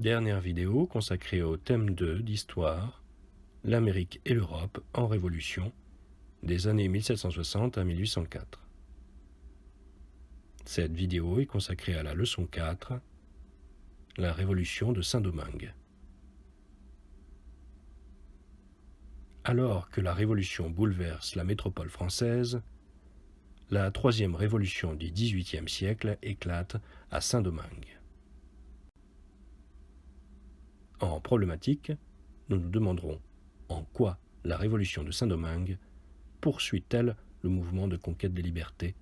Dernière vidéo consacrée au thème 2 d'histoire, l'Amérique et l'Europe en révolution, des années 1760 à 1804. Cette vidéo est consacrée à la leçon 4, la révolution de Saint-Domingue. Alors que la Révolution bouleverse la métropole française, la troisième révolution du XVIIIe siècle éclate à Saint-Domingue. En problématique, nous nous demanderons en quoi la Révolution de Saint-Domingue poursuit-elle le mouvement de conquête des libertés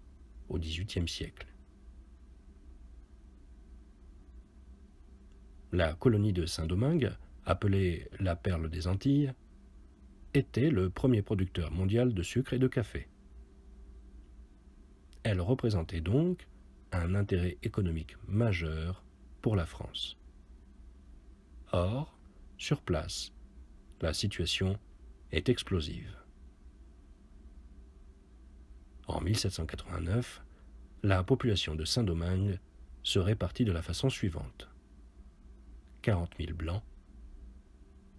au XVIIIe siècle. La colonie de Saint-Domingue, appelée la Perle des Antilles, était le premier producteur mondial de sucre et de café. Elle représentait donc un intérêt économique majeur pour la France. Or, sur place, la situation est explosive. En 1789, la population de Saint-Domingue se répartit de la façon suivante. 40 000 blancs,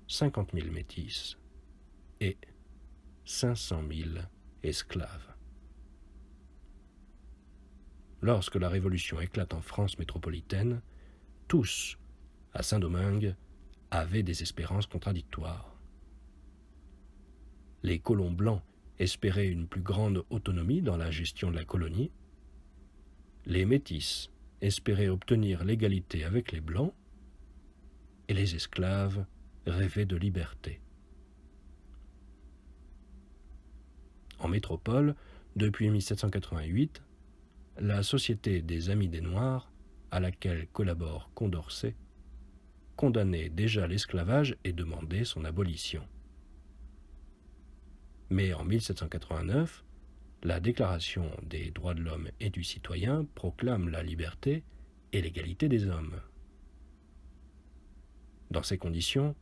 50 000 métis et 500 000 esclaves. Lorsque la Révolution éclate en France métropolitaine, tous, à Saint-Domingue, avaient des espérances contradictoires. Les colons blancs espéraient une plus grande autonomie dans la gestion de la colonie. Les métis espéraient obtenir l'égalité avec les blancs. Et les esclaves rêvaient de liberté. En métropole, depuis 1788, la Société des Amis des Noirs, à laquelle collabore Condorcet, condamnait déjà l'esclavage et demandait son abolition. Mais en 1789, la Déclaration des droits de l'homme et du citoyen proclame la liberté et l'égalité des hommes. Dans ces conditions,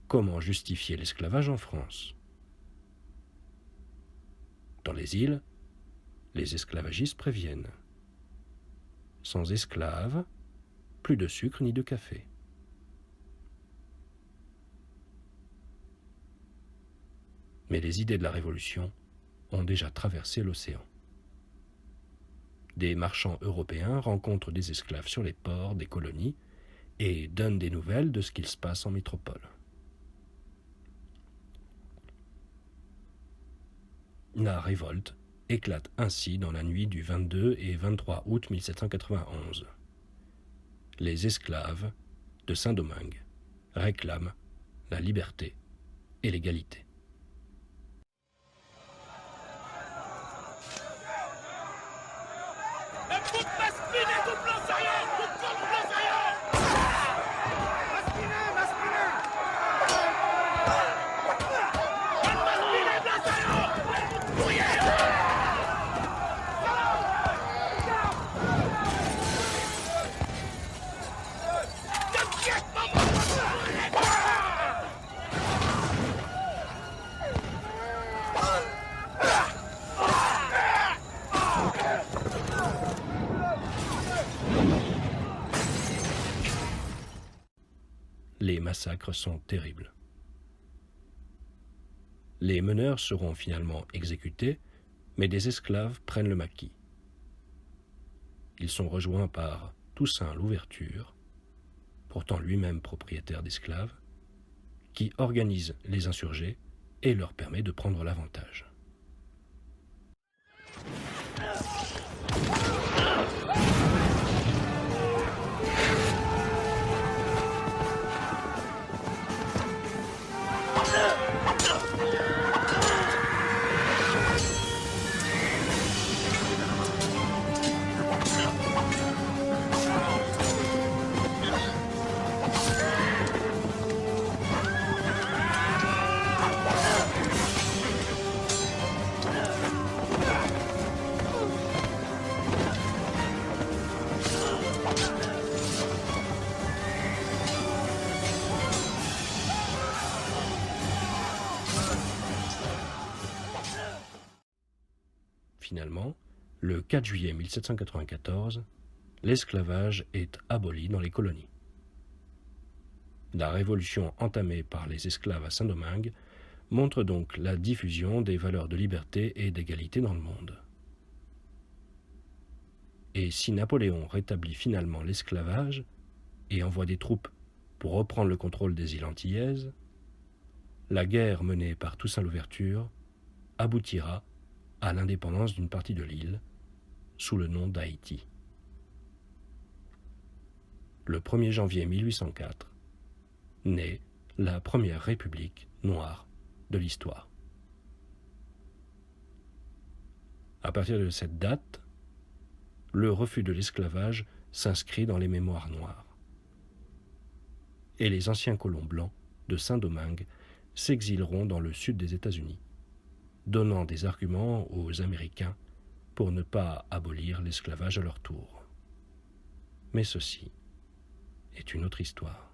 comment justifier l'esclavage en France? Dans les îles, les esclavagistes préviennent. Sans esclaves, plus de sucre ni de café. Mais les idées de la Révolution ont déjà traversé l'océan. Des marchands européens rencontrent des esclaves sur les ports des colonies et donnent des nouvelles de ce qu'il se passe en métropole. La révolte éclate ainsi dans la nuit du 22 et 23 août 1791. Les esclaves de Saint-Domingue réclament la liberté et l'égalité. Les massacres sont terribles. Les meneurs seront finalement exécutés, mais des esclaves prennent le maquis. Ils sont rejoints par Toussaint Louverture, pourtant lui-même propriétaire d'esclaves, qui organise les insurgés et leur permet de prendre l'avantage. Finalement, le 4 juillet 1794, l'esclavage est aboli dans les colonies. La révolution entamée par les esclaves à Saint-Domingue montre donc la diffusion des valeurs de liberté et d'égalité dans le monde. Et si Napoléon rétablit finalement l'esclavage et envoie des troupes pour reprendre le contrôle des îles Antillaises, la guerre menée par Toussaint Louverture aboutira à l'indépendance d'une partie de l'île sous le nom d'Haïti. Le 1er janvier 1804 naît la première république noire de l'histoire. À partir de cette date, le refus de l'esclavage s'inscrit dans les mémoires noires. Et les anciens colons blancs de Saint-Domingue s'exileront dans le sud des États-Unis, donnant des arguments aux Américains pour ne pas abolir l'esclavage à leur tour. Mais ceci est une autre histoire.